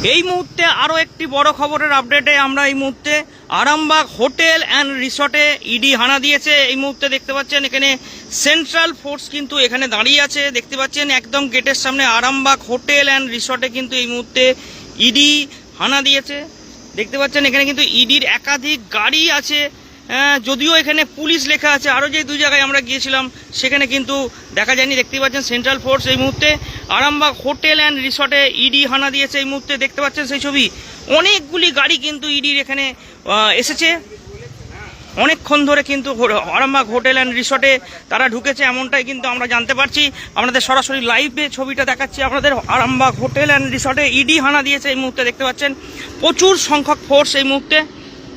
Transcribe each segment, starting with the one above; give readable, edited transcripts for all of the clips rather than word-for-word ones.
এই মুহূর্তে আরও একটি বড় খবরের আপডেটে আমরা এই মুহূর্তে আরামবাগ হোটেল অ্যান্ড রিসর্টে ইডি হানা দিয়েছে। এই মুহূর্তে দেখতে পাচ্ছেন এখানে সেন্ট্রাল ফোর্স কিন্তু এখানে দাঁড়িয়ে আছে, দেখতে পাচ্ছেন একদম গেটের সামনে আরামবাগ হোটেল অ্যান্ড রিসর্টে কিন্তু এই মুহূর্তে ইডি হানা দিয়েছে। দেখতে পাচ্ছেন এখানে কিন্তু ইডির একাধিক গাড়ি আছে, যদিও এখানে পুলিশ লেখা আছে। আরও যে দুই জায়গায় আমরা গিয়েছিলাম সেখানে কিন্তু দেখা যায়নি। দেখতে পাচ্ছেন সেন্ট্রাল ফোর্স এই মুহূর্তে আরামবাগ হোটেল অ্যান্ড রিসর্টে ইডি হানা দিয়েছে। এই মুহূর্তে দেখতে পাচ্ছেন সেই ছবি, অনেকগুলি গাড়ি কিন্তু ইডির এখানে এসেছে। অনেকক্ষণ ধরে কিন্তু আরামবাগ হোটেল অ্যান্ড রিসর্টে তারা ঢুকেছে, এমনটাই কিন্তু আমরা জানতে পারছি। আপনাদের সরাসরি লাইভে ছবিটা দেখাচ্ছি আপনাদের। আরামবাগ হোটেল অ্যান্ড রিসর্টে ইডি হানা দিয়েছে এই মুহূর্তে দেখতে পাচ্ছেন, প্রচুর সংখ্যক ফোর্স এই মুহূর্তে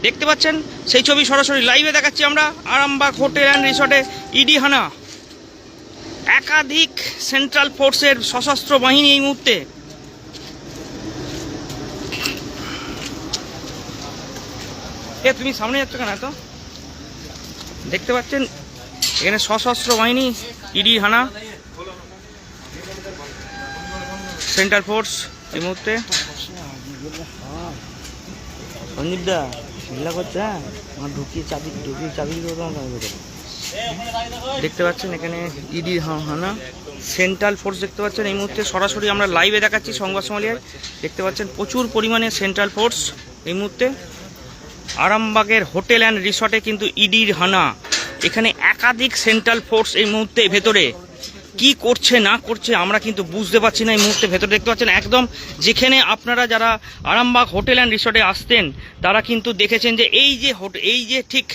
দেখতে পাচ্ছেন। সেই ছবি সরাসরি লাইভে দেখাচ্ছি আমরা। আরামবাগ হোটেল অ্যান্ড রিসর্টে ইডি হানা, একাধিক সেন্ট্রাল ফোর্সের সশস্ত্র বাহিনী এই মুহূর্তে। তুমি সামনে যাচ্ছ কেন? তো দেখতে পাচ্ছেন এখানে সশস্ত্র বাহিনী ইডি হানা, সেন্ট্রাল ফোর্স এই মুহূর্তে। সঞ্জীবদা ঝামেলা করছে, আমার ঢুকিয়ে চাবি দেখতে পাচ্ছেন এখানে ইডি হানা, সেন্ট্রাল ফোর্স দেখতে পাচ্ছেন এই মুহূর্তে। সরাসরি আমরা লাইভে দেখাচ্ছি সংবাদ সম্মেলনে। দেখতে পাচ্ছেন প্রচুর পরিমাণে সেন্ট্রাল ফোর্স এই মুহূর্তে। আরামবাগের হোটেল অ্যান্ড রিসর্টে কিন্তু ইডির হানা, এখানে একাধিক সেন্ট্রাল ফোর্স এই মুহূর্তে ভেতরে কি করছে না করছে আমরা কিন্তু বুঝতে পারছি না এই মুহূর্তে। ভেতরে দেখতে পাচ্ছেন একদম যেখানে আপনারা যারা আরামবাগ হোটেল অ্যান্ড রিসর্টে আসতেন তারা কিন্তু দেখেছেন যে এই যে ঠিক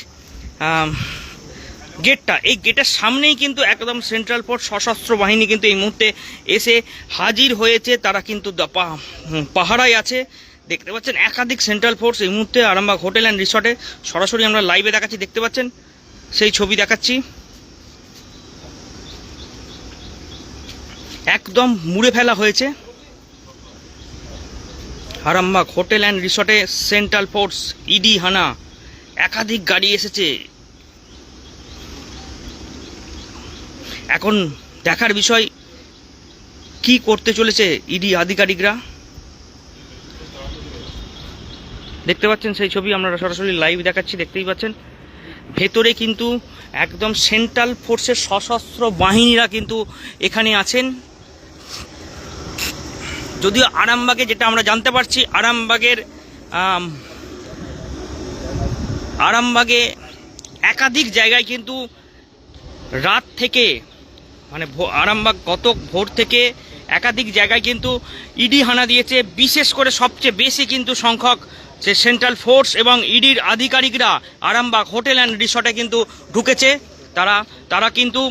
গেটটা, এই গেটের সামনেই কিন্তু একদম সেন্ট্রাল ফোর্স সশস্ত্র বাহিনী কিন্তু এই মুহূর্তে এসে হাজির হয়েছে। তারা কিন্তু পাহারায় আছে। দেখতে পাচ্ছেন একাধিক সেন্ট্রাল ফোর্স এই মুহূর্তে আরামবাগ হোটেল অ্যান্ড রিসর্টে। সরাসরি আমরা লাইভে দেখাচ্ছি, দেখতে পাচ্ছেন সেই ছবি দেখাচ্ছি। একদম মুড়ে ফেলা হয়েছে আরামবাগ হোটেল অ্যান্ড রিসর্টে সেন্ট্রাল ফোর্স ইডি হানা, একাধিক গাড়ি এসেছে। এখন দেখার বিষয় কি করতে চলেছে ইডি আধিকারিকরা। দেখতে পাচ্ছেন সেই ছবি আমরা সরাসরি লাইভ দেখাচ্ছি, দেখতেই পাচ্ছেন ভেতরে কিন্তু একদম সেন্ট্রাল ফোর্সের সশস্ত্র বাহিনীরা কিন্তু এখানে আছেন। যদিও আরামবাগে যেটা আমরা জানতে পারছি, আরামবাগে একাধিক জায়গায় কিন্তু রাত থেকে মানে আরামবাগ গত ভোর থেকে একাধিক জায়গায় কিন্তু ইডি হানা দিয়েছে। বিশেষ করে সবচেয়ে বেশি কিন্তু সংখ্যক যে সেন্ট্রাল ফোর্স এবং ইডির আধিকারিকরা আরামবাগ হোটেল অ্যান্ড রিসর্টে কিন্তু ঢুকেছে। তারা কিন্তু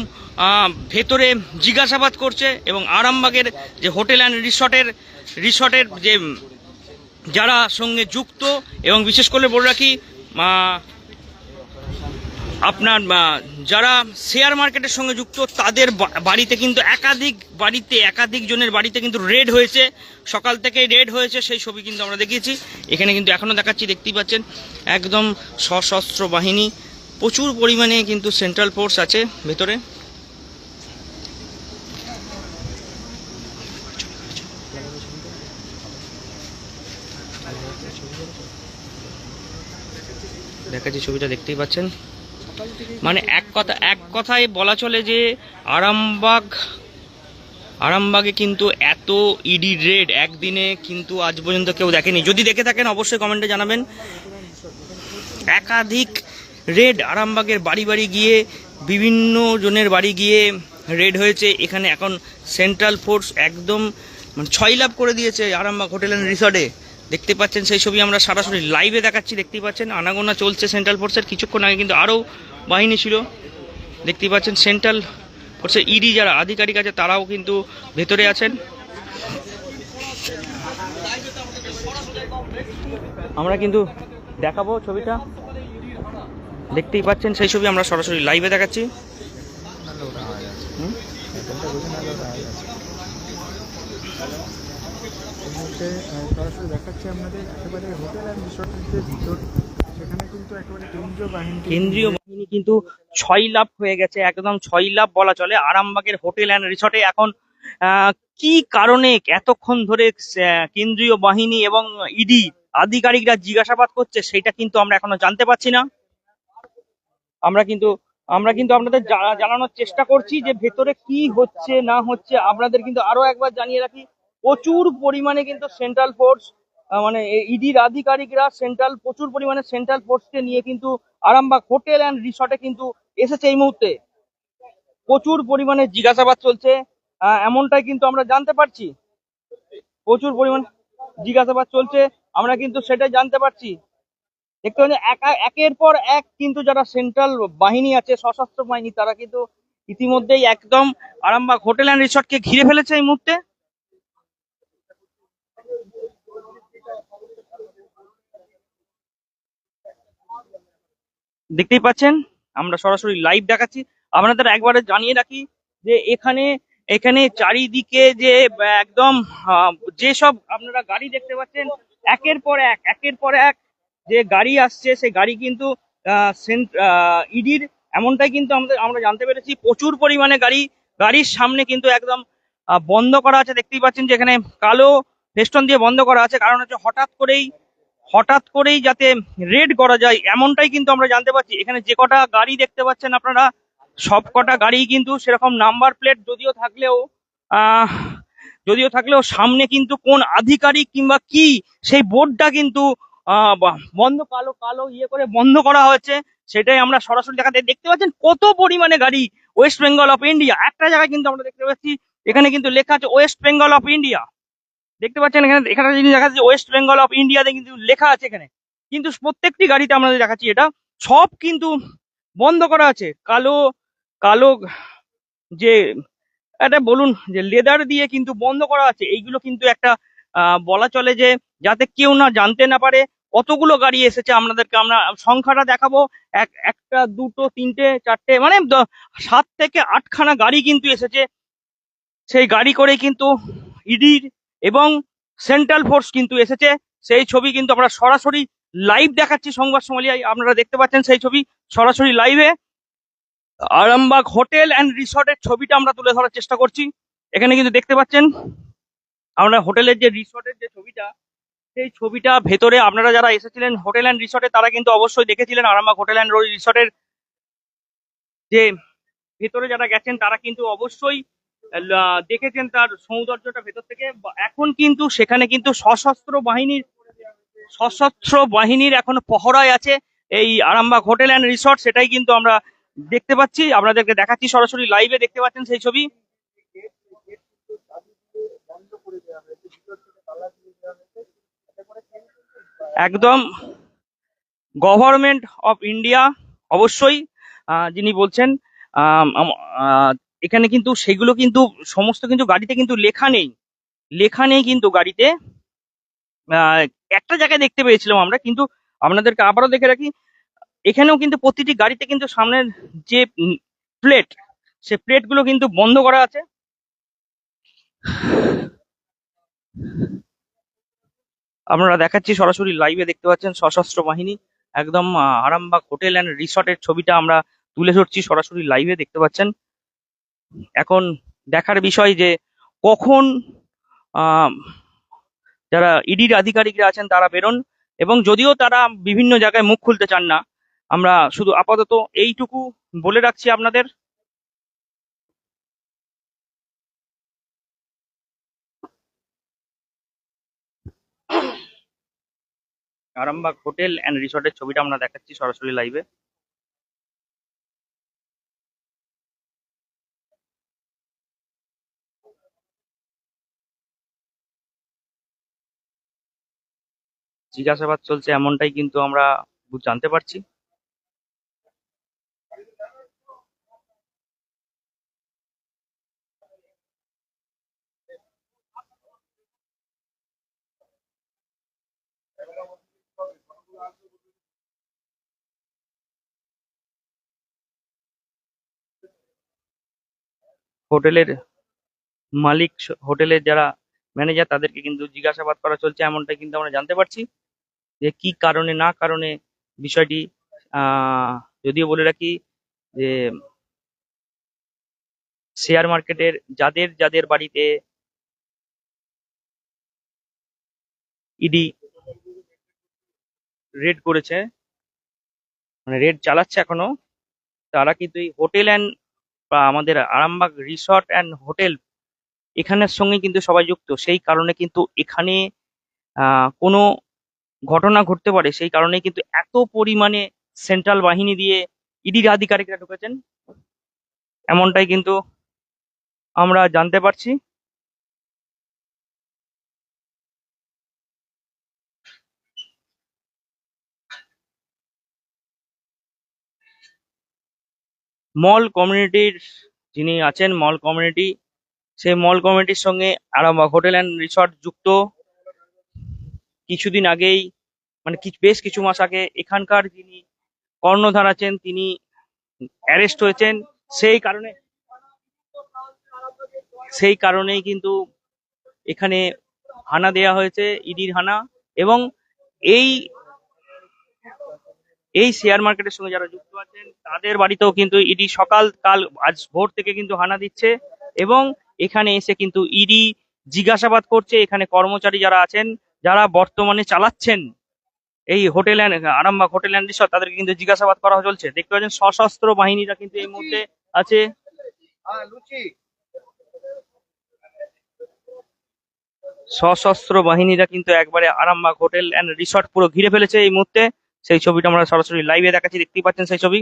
ভেতরে জিজ্ঞাসাবাদ করছে এবং আরামবাগের যে হোটেল অ্যান্ড রিসর্টের যে যারা সঙ্গে যুক্ত এবং বিশেষ করে বলে রাখি আপনার যারা শেয়ার মার্কেটের সঙ্গে যুক্ত তাদের বাড়িতে কিন্তু একাধিক জনের বাড়িতে কিন্তু রেড হয়েছে, সকাল থেকে রেড হয়েছে। সেই ছবি কিন্তু আমরা দেখিয়েছি, এখানে কিন্তু এখনও দেখাচ্ছি। দেখতেই পাচ্ছেন একদম সশস্ত্র বাহিনী, প্রচুর পরিমাণে কিন্তু সেন্ট্রাল ফোর্স আছে ভেতরে। দেখাচ্ছি ছবিটা, দেখতেই পাচ্ছেন। মানে এক কথায় বলা চলে যে আরামবাগে কিন্তু এত ইডি রেড একদিনে কিন্তু আজ পর্যন্ত কেউ দেখেনি। যদি দেখে থাকেন অবশ্যই কমেন্টে জানাবেন। একাধিক রেড আরামবাগের বাড়ি গিয়ে, বিভিন্ন জনের বাড়ি গিয়ে রেড হয়েছে। এখানে এখন সেন্ট্রাল ফোর্স একদম ছয়লাভ করে দিয়েছে আরামবাগ হোটেল অ্যান্ড রিসর্টে। দেখতে পাচ্ছেন সেই ছবি আমরা সরাসরি লাইভে দেখাচ্ছি, দেখতেই পাচ্ছেন আনাগোনা চলছে সেন্ট্রাল ফোর্সের। কিছুক্ষণ আগে কিন্তু আরও বাহিনী ছিল, দেখতেই পাচ্ছেন সেন্ট্রাল ফোর্সের ইডি যারা আধিকারিক আছে তারাও কিন্তু ভেতরে আছেন। আমরা কিন্তু দেখাবো ছবিটা, দেখতেই পাচ্ছেন সেই ছবি আমরা সরাসরি লাইভে দেখাচ্ছি। সরাসরি দেখাচ্ছি আপনাদের একেবারে হোটেল অ্যান্ড রিসর্টের যে ভিতর, সেখানে কিন্তু একেবারে কেন্দ্রীয় বাহিনী কিন্তু ছয়লাভ হয়ে গেছে, একদম ছয়লাভ বলা চলে। আরামবাগের হোটেল অ্যান্ড রিসর্টে এখন আহ, কি কারণে এতক্ষণ ধরে কেন্দ্রীয় বাহিনী এবং ইডি আধিকারিকরা জিজ্ঞাসাবাদ করছে সেটা কিন্তু আমরা এখনো জানতে পারছি না। আমরা কিন্তু আমরা কিন্তু আপনাদের জানানোর চেষ্টা করছি যে ভেতরে কি হচ্ছে না হচ্ছে। আপনাদের কিন্তু আরো একবার জানিয়ে রাখি, প্রচুর পরিমাণে কিন্তু সেন্ট্রাল ফোর্স, মানে ইডির আধিকারিকরা প্রচুর পরিমাণে সেন্ট্রাল ফোর্সকে নিয়ে কিন্তু আরামবাগ হোটেল অ্যান্ড রিসর্টে কিন্তু এসেছে এই মুহূর্তে। প্রচুর পরিমাণে জিজ্ঞাসাবাদ চলছে, এমনটাই কিন্তু আমরা জানতে পারছি। প্রচুর পরিমাণ জিজ্ঞাসাবাদ চলছে, আমরা কিন্তু সেটাই জানতে পারছি। দেখতে পাচ্ছেন একের পর এক কিন্তু যারা সেন্ট্রাল বাহিনী আছে, সশস্ত্র বাহিনী, তারা কিন্তু ইতিমধ্যেই একদম আরামবাগ হোটেল অ্যান্ড রিসর্টকে ঘিরে ফেলেছে এই মুহূর্তে। দেখতেই পাচ্ছেন, আমরা সরাসরি লাইভ দেখাচ্ছি। আপনাদের একবারে জানিয়ে রাখি যে এখানে এখানে চারিদিকে যে একদম যেসব আপনারা গাড়ি দেখতে পাচ্ছেন, একের পর এক যে গাড়ি আসছে, সেই গাড়ি কিন্তু ইডির, এমনটাই কিন্তু আমরা জানতে পেরেছি। প্রচুর পরিমাণে গাড়ির সামনে কিন্তু একদম বন্ধ করা আছে। দেখতেই পাচ্ছেন যে এখানে কালো ফেস্টন দিয়ে বন্ধ করা আছে, কারণ হচ্ছে হঠাৎ করেই যাতে রেড করা যায়, এমনটাই কিন্তু আমরা জানতে পারছি। এখানে যে কটা গাড়ি দেখতে পাচ্ছেন আপনারা, সব কটা গাড়ি কিন্তু সেরকম নাম্বার প্লেট আহ যদিও থাকলেও সামনে কিন্তু কোন আধিকারিক কিংবা কি সেই বোর্ডটা কিন্তু বন্ধ, কালো কালো ইয়ে করে বন্ধ করা হয়েছে। সেটাই আমরা সরাসরি দেখতে পাচ্ছেন কত পরিমাণে গাড়ি। ওয়েস্ট বেঙ্গল অফ ইন্ডিয়া একটা জায়গায় কিন্তু আমরা দেখতে পাচ্ছি, এখানে কিন্তু লেখা আছে ওয়েস্ট বেঙ্গল অফ ইন্ডিয়া। দেখতে পাচ্ছেন এখানে এখানে যিনি দেখা যাচ্ছে ওয়েস্ট বেঙ্গল অফ ইন্ডিয়াতে কিন্তু লেখা আছে এখানে, কিন্তু প্রত্যেকটি গাড়িতে আমরা দেখাচ্ছি এটা সব কিন্তু বন্ধ করা আছে। কালো কালো যে একটা বলুন যে লেদার দিয়ে কিন্তু বন্ধ করা আছে। এইগুলো কিন্তু একটা বলা চলে যে যাতে কেউ না জানতে না পারে কতগুলো গাড়ি এসেছে। আপনাদেরকে আমরা সংখ্যাটা দেখাবো, একটা দুটো তিনটে চারটে মানে 7 থেকে 8খানা গাড়ি কিন্তু এসেছে। সেই গাড়ি করে কিন্তু ইডির এবং সেন্ট্রাল ফোর্স কিন্তু এসেছে। সেই ছবি কিন্তু আমরা সরাসরি লাইভ দেখাচ্ছি সংবাদ সম্মেলনে, আপনারা দেখতে পাচ্ছেন সেই ছবি সরাসরি লাইভে। আরামবাগ হোটেল অ্যান্ড রিসর্টের ছবিটা আমরা তুলে ধরার চেষ্টা করছি। এখানে কিন্তু দেখতে পাচ্ছেন আমরা হোটেলের যে রিসর্টের যে ছবিটা, সেই ছবিটা ভেতরে আপনারা যারা এসেছিলেন হোটেল অ্যান্ড রিসর্টে তারা কিন্তু অবশ্যই দেখেছিলেন। আরামবাগ হোটেল অ্যান্ড রিসর্টের যে ভেতরে যারা গেছেন তারা কিন্তু অবশ্যই দেখেছেন তার সৌন্দর্যটা ভেতর থেকে। এখন কিন্তু সেখানে কিন্তু সশস্ত্র বাহিনীর এখনো পহরায় আছে এই আরামবাগ হোটেল অ্যান্ড রিসর্ট, সেটাই কিন্তু আমরা দেখতে পাচ্ছি, আপনাদেরকে দেখাচ্ছি সরাসরি লাইভে। দেখতে পাচ্ছেন সেই ছবি একদম গভর্নমেন্ট অফ ইন্ডিয়া অবশ্যই যিনি বলছেন। এখানে কিন্তু সেগুলো কিন্তু সমস্ত কিন্তু গাড়িতে কিন্তু লেখা নেই কিন্তু গাড়িতে। আহ, একটা জায়গায় দেখতে পেয়েছিলাম আমরা, কিন্তু আপনাদেরকে আবারও দেখে রাখি, এখানেও কিন্তু প্রতিটি গাড়িতে কিন্তু সামনের যে প্লেট, সে প্লেট গুলো কিন্তু বন্ধ করা আছে। আপনারা দেখাচ্ছি সরাসরি লাইভে, দেখতে পাচ্ছেন সশস্ত্র বাহিনী একদম আরামবাগ হোটেল অ্যান্ড রিসর্টের ছবিটা আমরা তুলে ধরছি সরাসরি লাইভে, দেখতে পাচ্ছেন। এখন দেখার বিষয় যে কখন আহ যারা ইডির আধিকারিকরা আছেন তারা বেরোন, এবং যদিও তারা বিভিন্ন জায়গায় মুখ খুলতে চান না, আমরা শুধু আপাতত এইটুকু বলে রাখছি আপনাদের। আরামবাগ হোটেল অ্যান্ড রিসর্টের ছবিটা আমরা দেখাচ্ছি সরাসরি লাইভে। জিজ্ঞাসাবাদ চলছে এমনটাই কিন্তু আমরা জানতে পারছি। হোটেলের মালিক, হোটেলের যারা ম্যানেজার, তাদেরকে কিন্তু জিজ্ঞাসাবাদ করা চলছে এমনটাই কিন্তু আমরা জানতে পারছি যে কি কারণে না কারণে বিষয়টি। আহ যদিও বলে রাখি যে শেয়ার মার্কেটের যাদের যাদের বাড়িতে ইডি রেড করেছে, মানে রেড চালাচ্ছে এখনো, তারা কিন্তু এই হোটেল অ্যান্ড বা আমাদের আরামবাগ রিসর্ট অ্যান্ড হোটেল এখানের সঙ্গে কিন্তু সবাই যুক্ত। সেই কারণে কিন্তু এখানে কোনো ঘটনা ঘটতে পারে, সেই কারণে কিন্তু এত পরিমাণে সেন্ট্রাল বাহিনী দিয়ে ইডির আধিকারিকরা ঢুকেছেন, এমনটাই কিন্তু আমরা জানতে পারছি। মল কমিউনিটির যিনি আছেন, মল কমিউনিটি, সেই মল কমিউনিটির সঙ্গে আরামবাগ হোটেল অ্যান্ড রিসর্ট যুক্ত। কিছুদিন আগেই, মানে বেশ কিছু মাস আগে এখানকার যিনি কর্ণধার আছেন তিনি অ্যারেস্ট হয়েছেন। সেই কারণেই কিন্তু এখানে হানা দেয়া হয়েছে, ইডির হানা। এবং এই এই শেয়ার মার্কেটের সঙ্গে যারা যুক্ত আছেন তাদের বাড়িতেও কিন্তু ইডি কাল আজ ভোর থেকে কিন্তু হানা দিচ্ছে, এবং এখানে এসে কিন্তু ইডি জিজ্ঞাসাবাদ করছে এখানে কর্মচারী যারা আছেন, যারা বর্তমানে চালাচ্ছেন এই hotel Arambagh hotel and resort, তাদেরকে কিন্তু জিজ্ঞাসাবাদ করা চলছে। দেখতে পাচ্ছেন সশস্ত্র বাহিনীরা কিন্তু এই মুহূর্তে আছে। সশস্ত্র বাহিনীরা কিন্তু একবারে আরামবাগ হোটেল অ্যান্ড রিসর্ট পুরো ঘিরে ফেলেছে এই মুহূর্তে। সেই ছবিটা আমরা সরাসরি লাইভে দেখাচ্ছি, দেখতেই পাচ্ছেন সেই ছবি।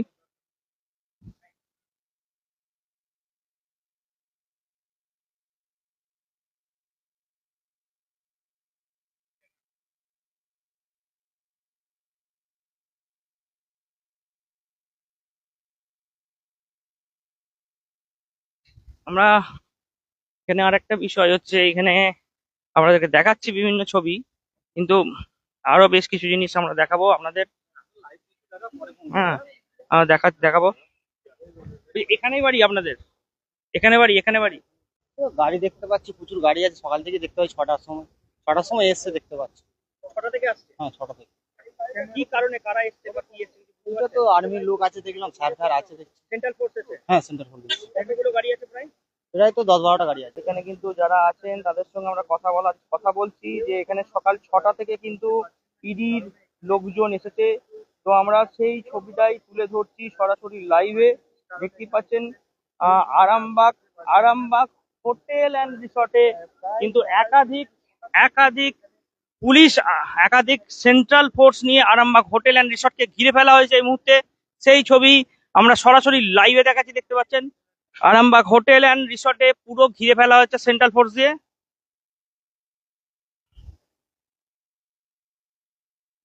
আমরা এখানে আর একটা বিষয় হচ্ছে, এখানে আপনাদেরকে দেখাচ্ছি বিভিন্ন ছবি, কিন্তু আরো বেশ কিছু জিনিস আমরা দেখাবো আপনাদের। হ্যাঁ, দেখাবো। এখানেই বাড়ি আপনাদের? এখানে বাড়ি? তো গাড়ি দেখতে পাচ্ছি, প্রচুর গাড়ি আছে। সকাল থেকে দেখতে পাচ্ছি 6টার সময় এসছে দেখতে পাচ্ছি। ছটা থেকে আসছে? হ্যাঁ, 6টা থেকে। কি কারণে, কারা এসছে বা কি এসছে? এটা তো আর্মির লোক আছে দেখলাম, স্যার ফ্যার আছে দেখছি। সেন্ট্রাল ফোর্স এসে? হ্যাঁ, সেন্টার পুলিশ। কতগুলো গাড়ি আছে প্রায়? প্রায় তো 10-12টা গাড়ি আছে। এখানে কিন্তু যারা আছেন তাদের সঙ্গে আমরা কথা বলছি যে এখানে সকাল 6টা থেকে কিন্তু ইডির লোকজন এসেছে। তো আমরা সেই ছবিটাই তুলে ধরছি সরাসরি লাইভে। দেখতেই পাচ্ছেন আরামবাগ হোটেল অ্যান্ড রিসর্টে কিন্তু একাধিক পুলিশ, একাধিক সেন্ট্রাল ফোর্স নিয়ে আরামবাগ হোটেল অ্যান্ড রিসর্টকে ঘিরে ফেলা হয়েছে এই মুহূর্তে। সেই ছবি আমরা সরাসরি লাইভে দেখাচ্ছি, দেখতে পাচ্ছেন আরামবাগ হোটেল অ্যান্ড রিসর্টে পুরো ঘিরে ফেলা হচ্ছে সেন্ট্রাল ফোর্স দিয়ে।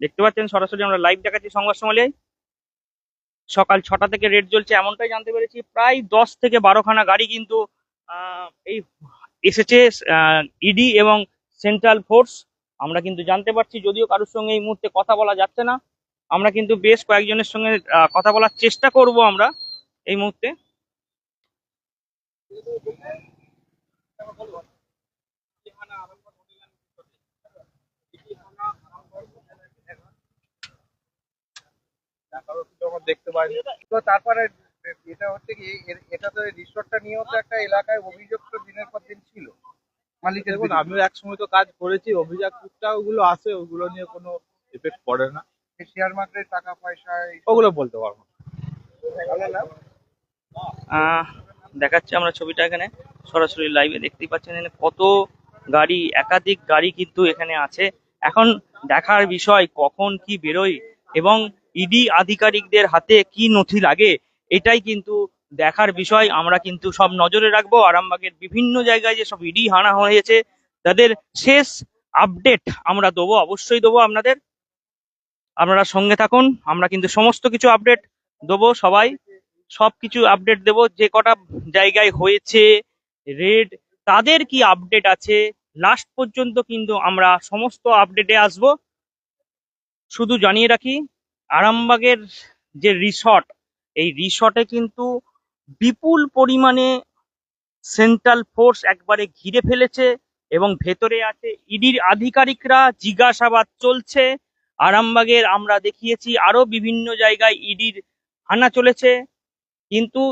দেখতে পাচ্ছেন সরাসরি আমরা লাইভ দেখাচ্ছি সংবাদ সম্মেলনে। সকাল 6টা থেকে রেড জ্বলছে এমনটাই জানতে পেরেছি। প্রায় 10 থেকে 12খানা গাড়ি কিন্তু এই এসেছে ইডি এবং সেন্ট্রাল ফোর্স। আমরা কিন্তু জানতে পারছি, যদিও কারোর সঙ্গে এই মুহূর্তে কথা বলা যাচ্ছে না, আমরা কিন্তু বেশ কয়েকজনের সঙ্গে কথা বলার চেষ্টা করব আমরা এই মুহূর্তে। দেখতে পাইনি তো। তারপরে এটা হচ্ছে কি, এটা তো রিসোর্টটা নিয়েও তো একটা এলাকায় অভিযোগ তো দিনের পর দিন ছিল মালিকের। দেখুন, আমিও এক সময় তো কাজ করেছি, অভিযোগ টুকটাক ওগুলো আসে, ওগুলো নিয়ে কোনো এফেক্ট পড়ে না। শেয়ার মার্কেটের টাকা পয়সা ওগুলো বলতে পারবো না। দেখাচ্ছি আমরা ছবিটা এখানে সরাসরি লাইভে। দেখতেই পাচ্ছেন এখানে কত গাড়ি, একাধিক গাড়ি কিন্তু এখানে আছে। এখন দেখার বিষয় কখন কি বেরোয় এবং ইডি আধিকারিকদের হাতে কি নথি লাগে, এটাই কিন্তু দেখার বিষয়। আমরা কিন্তু সব নজরে রাখবো। আরামবাগের বিভিন্ন জায়গায় যে সব ইডি হানা হয়েছে তাদের শেষ আপডেট আমরা দেবো, অবশ্যই দেবো আপনাদের। আপনারা সঙ্গে থাকুন, আমরা কিন্তু সমস্ত কিছু আপডেট দেবো, সবকিছু আপডেট দেবো। যে কটা জায়গায় হয়েছে রেড, তাদের কি আপডেট আছে লাস্ট পর্যন্ত কিন্তু আমরা সমস্ত আপডেটে আসব। শুধু জানিয়ে রাখি, আরামবাগের যে রিসর্ট, এই রিসর্টে কিন্তু বিপুল পরিমাণে সেন্ট্রাল ফোর্স একবারে ঘিরে ফেলেছে এবং ভেতরে আছে ইডির আধিকারিকরা, জিজ্ঞাসাবাদ চলছে। আরামবাগের আমরা দেখিয়েছি আরো বিভিন্ন জায়গায় ইডির হানা চলেছে, কিন্তু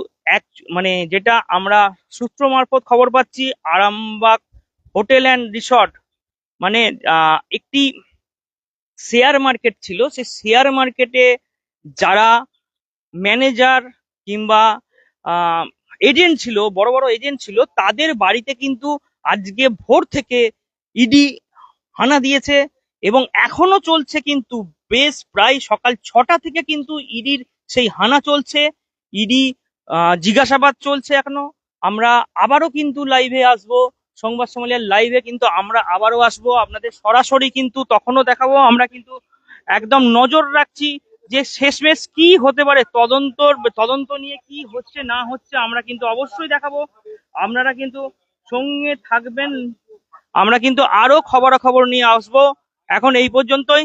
মানে যেটা আমরা সূত্র মারফত খবর পাচ্ছি, আরামবাগ হোটেল অ্যান্ড রিসর্ট মানে একটি শেয়ার মার্কেট ছিল। সেই শেয়ার মার্কেটে যারা ম্যানেজার কিংবা এজেন্ট ছিল, বড় বড় এজেন্ট ছিল, তাদের বাড়িতে কিন্তু আজকে ভোর থেকে ইডি হানা দিয়েছে এবং এখনো চলছে কিন্তু বেশ প্রায় সকাল 6টা থেকে কিন্তু ইডির সেই হানা চলছে। ইডি জিজ্ঞাসাবাদ চলছে এখনো। আমরা আবারও কিন্তু লাইভে আসবো, সংবাদ সম্মেলনের লাইভে কিন্তু আমরা আবারও আসবো, আপনাদের সরাসরি কিন্তু তখনও দেখাবো। আমরা কিন্তু একদম নজর রাখছি যে শেষমেশ কি হতে পারে, তদন্ত নিয়ে কি হচ্ছে না হচ্ছে আমরা কিন্তু অবশ্যই দেখাবো। আপনারা কিন্তু সঙ্গে থাকবেন, আমরা কিন্তু আরো খবরাখবর নিয়ে আসবো। এখন এই পর্যন্তই।